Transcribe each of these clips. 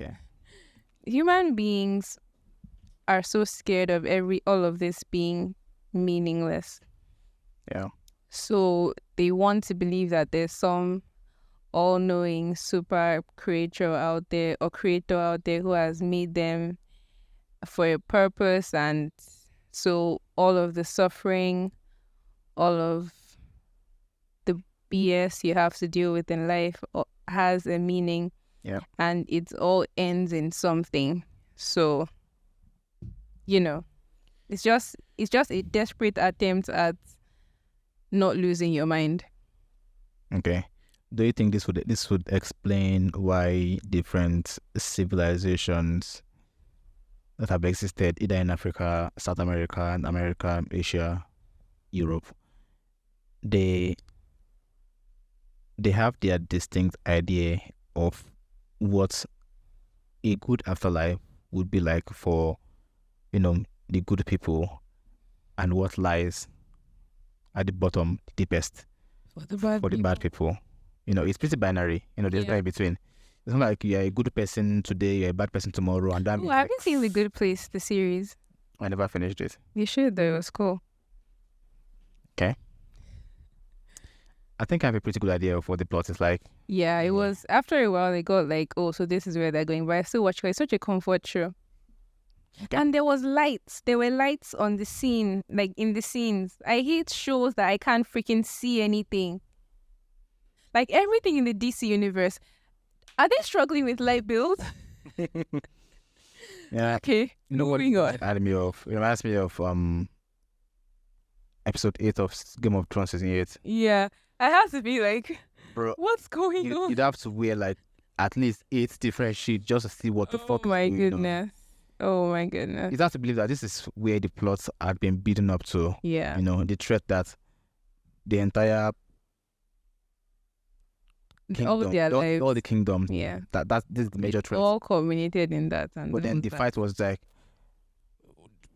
Okay. Human beings are so scared of all of this being meaningless. Yeah. So they want to believe that there's some all-knowing super creator out there or creator out there who has made them for a purpose, and so all of the suffering, all of the BS you have to deal with in life has a meaning. Yeah. And it all ends in something. So, you know, it's just a desperate attempt at not losing your mind. Okay. Do you think this would explain why different civilizations that have existed either in Africa, South America, America, Asia, Europe, they have their distinct idea of what a good afterlife would be like for, the good people, and what lies at the bottom, the deepest, For the bad for the bad people. It's pretty binary. There's no in between. It's not like you're a good person today, you're a bad person tomorrow, and that Oh, means I haven't seen The Good Place, the series. I never finished it. You should though, it was cool. Okay. I think I have a pretty good idea of what the plot is like. Yeah, it was after a while they got like, oh, so this is where they're going. But I still watch it. It's such a comfort show. Okay. And there was lights. There were lights on the scene, like in the scenes. I hate shows that I can't freaking see anything. Like everything in the DC universe. Are they struggling with light bills? Yeah. Okay. You know what? Moving on. It reminds me of episode 8 of Game of Thrones season 8. Yeah. I have to be like, Bro, what's going on? you'd have to wear like at least 8 different sheets just to see what the fuck Oh my is going on. goodness. Oh my goodness. You'd have to believe that this is where the plots had been beaten up to. Yeah. The threat that the entire All kingdom, their lives. all the kingdoms, Yeah. this is the major threat. All culminated in that. And But then the fight was like,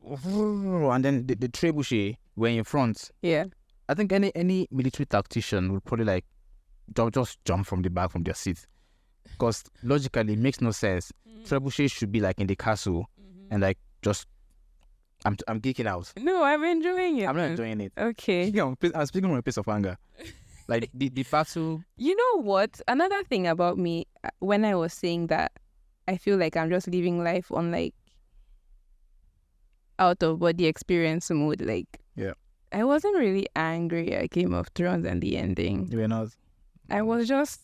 and then the trebuchet were in front. Yeah. I think any military tactician would probably like just jump from the back from their seat, because logically it makes no sense. Trebuchet should be like in the castle, and like just I'm geeking out. No, I'm enjoying it. I'm not enjoying it. Okay. I'm speaking from a place of anger. Like the battle. You know what? Another thing about me, when I was saying that, I feel like I'm just living life on like out of body experience mode. Like, Yeah. I wasn't really angry at Game of Thrones and the ending. You were not. I was just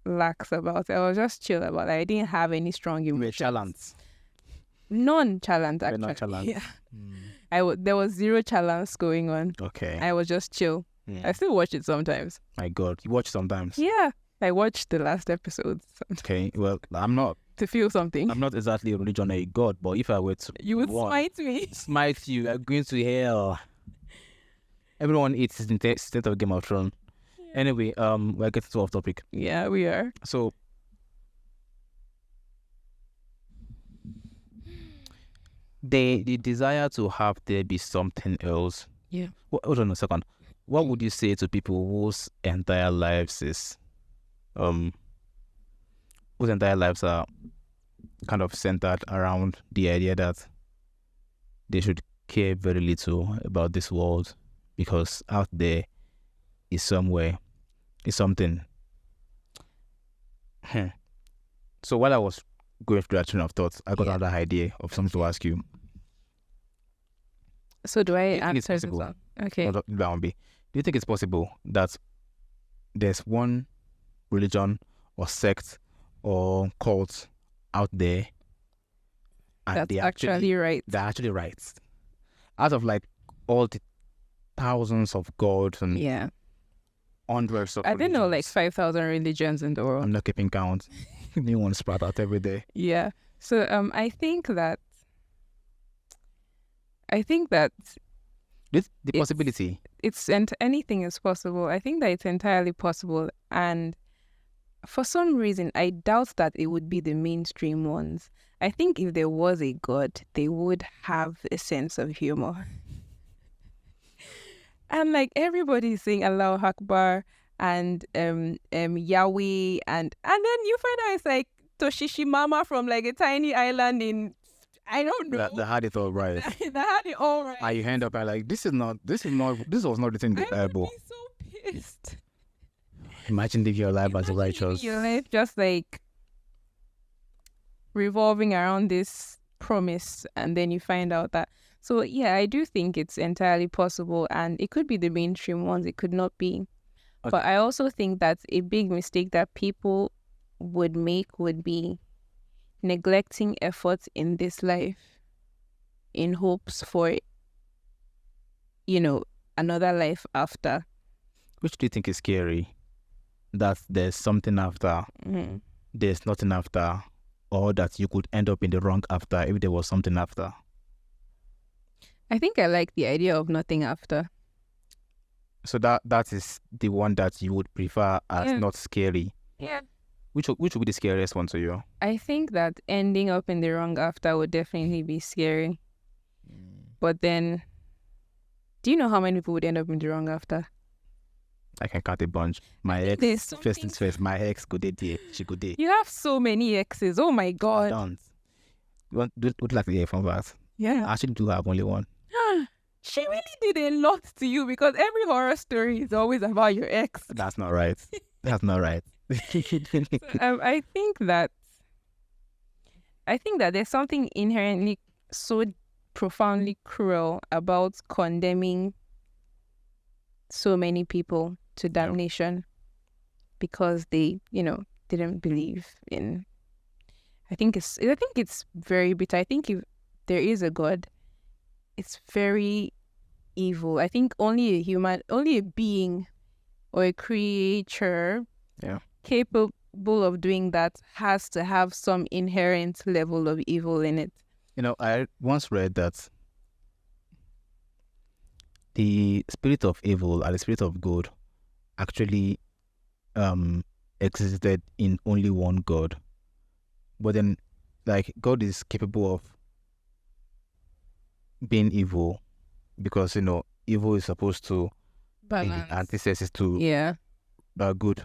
lax about it. I was just chill about it. I didn't have any strong You were emotions. challenged. Nonchalant, You were actually. nonchalant. Yeah. There was zero challenge going on. Okay. I was just chill. Yeah. I still watch it sometimes. My God, you watch sometimes. Yeah. I watched the last episode sometimes Okay. Well, I'm not to feel something. exactly a religion or a god, but if I were to You would one, smite me. smite you, I'm going to hell. Everyone eats instead of Game of Thrones. Anyway, we're getting too off topic. Yeah, we are. So the desire to have there be something else. Yeah. Hold on a second. What would you say to people whose entire lives is whose entire lives are kind of centered around the idea that they should care very little about this world, because out there is somewhere, is something. So while I was going through that train of thought, I got another idea of something to ask you. So do I Do you think it's answer this possible? one? Okay. That one be. Do you think it's possible that there's one religion or sect or cult out there, and That's they actually right. they're actually right? Out of like all the thousands of gods and Yeah. hundreds of I didn't know like religions. 5,000 religions in the world. I'm not keeping count. New ones sprout out every day. Yeah. So I think that The It's- possibility. anything is possible. I think that it's entirely possible, and for some reason I doubt that it would be the mainstream ones. I think if there was a god, they would have a sense of humor. And like everybody's saying Allahu Akbar and Yahweh, and then you find out it's like Toshishi Mama from like a tiny island in, I don't know. That had it all right. That had it all right. And you end up like, this was not written in the I would Bible. be so pissed. Imagine living your life as a Imagine living righteous. your life just like revolving around this promise, and then you find out that. So yeah, I do think it's entirely possible, and it could be the mainstream ones, it could not be. Okay. But I also think that a big mistake that people would make would be neglecting efforts in this life in hopes for, another life after. Which do you think is scary? That there's something after, there's nothing after, or that you could end up in the wrong after if there was something after? I think I like the idea of nothing after. So that is the one that you would prefer as not scary. Yeah. Which would be the scariest one to you? I think that ending up in the wrong after would definitely be scary. But then, do you know how many people would end up in the wrong after? I can count a bunch. My ex, first things first, my ex could date, she could date. You have so many exes. Oh my God. Don't. Would you like to hear from that? Yeah. I actually do have only one. She really did a lot to you, because every horror story is always about your ex. That's not right. That's not right. I think that there's something inherently so profoundly cruel about condemning so many people to damnation because they, didn't believe in. I think it's very bitter. I think if there is a God, it's very evil. I think only a being or a creature capable of doing that has to have some inherent level of evil in it. I once read that the spirit of evil and the spirit of good actually existed in only one God. But then, like, God is capable of being evil because, evil is supposed to be the antithesis to good,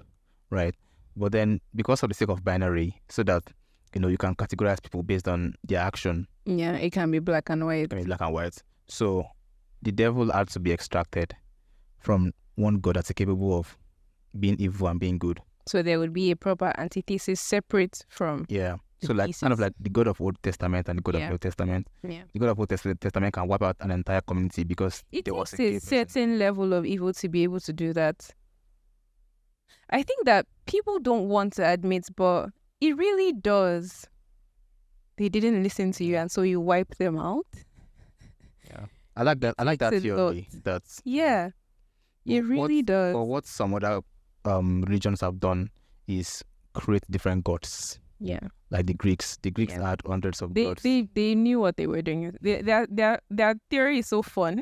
right? But then, because of the sake of binary, so that, you can categorize people based on their action. Yeah, it can be black and white. So the devil had to be extracted from one God that's capable of being evil and being good. So there would be a proper antithesis separate from so like pieces. Kind of like the God of Old Testament and the God of New Testament. Yeah. The God of Old Testament can wipe out an entire community because there was a certain level of evil to be able to do that. I think that people don't want to admit, but it really does. They didn't listen to you, and so you wipe them out. Yeah, I like that. I like that theory. That's it really does. Or what some other religions have done is create different gods. Yeah, like the Greeks. The Greeks had hundreds of gods. They knew what they were doing. Their theory is so fun.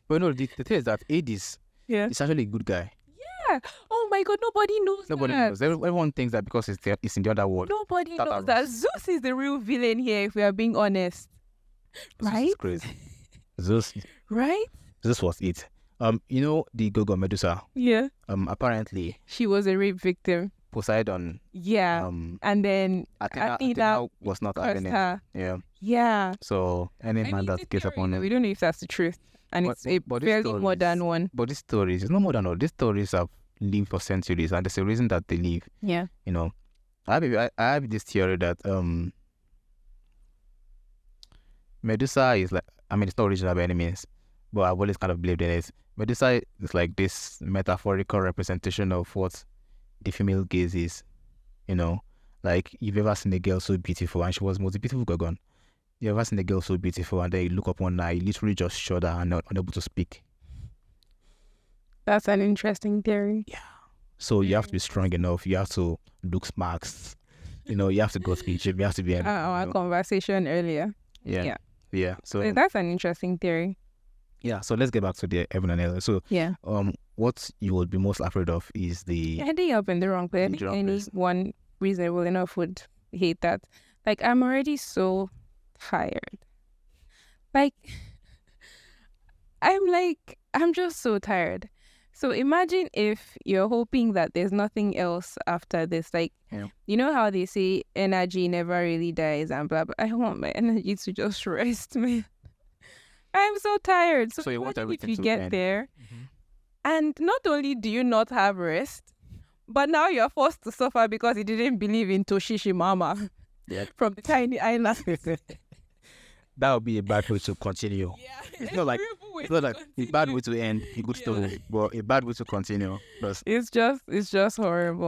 But no, the thing is that Hades is actually a good guy. Yeah. Oh my God, nobody knows. Nobody knows. Everyone thinks that because it's in the other world. Nobody knows that Zeus is the real villain here, if we are being honest. Right? Zeus is crazy. Zeus. Right? Zeus was it. The Gorgon Medusa. Yeah. Apparently she was a rape victim. Poseidon. Yeah. And then Athena was not having her. Yeah. Yeah. So any man that gets upon it. We don't know if that's the truth. And it's a fairly modern one. But these stories, it's not modern. No. These stories have lived for centuries, and there's a reason that they live. Yeah. I have this theory that Medusa is like, it's not original by any means, but I've always kind of believed in it. Medusa is like this metaphorical representation of what the female gaze is. Like you've ever seen a girl so beautiful, and she was the most beautiful Gorgon. You ever seen a girl so beautiful and then you look upon her, you literally just shudder and not unable to speak? That's an interesting theory. Yeah. So you have to be strong enough. You have to look smart. You have to go to Egypt. You have to be... our conversation earlier. Yeah. So that's an interesting theory. Yeah. So let's get back to the heaven and hell. So what you would be most afraid of is the... ending up in the wrong place. I think anyone reasonable enough would hate that. Like, I'm already so tired. Like, I'm just so tired. So imagine if you're hoping that there's nothing else after this. Like, Yeah. you know how they say energy never really dies and blah, blah. I want my energy to just rest, man. I'm so tired. So So you want imagine if everything you to get end. there Mm-hmm. and not only do you not have rest, but now you're forced to suffer because you didn't believe in Toshishi Mama Yeah. from the tiny island. That would be a bad way to continue. Yeah, It's not like it's not like a bad way to end a good story, but a bad way to continue. Because it's just horrible.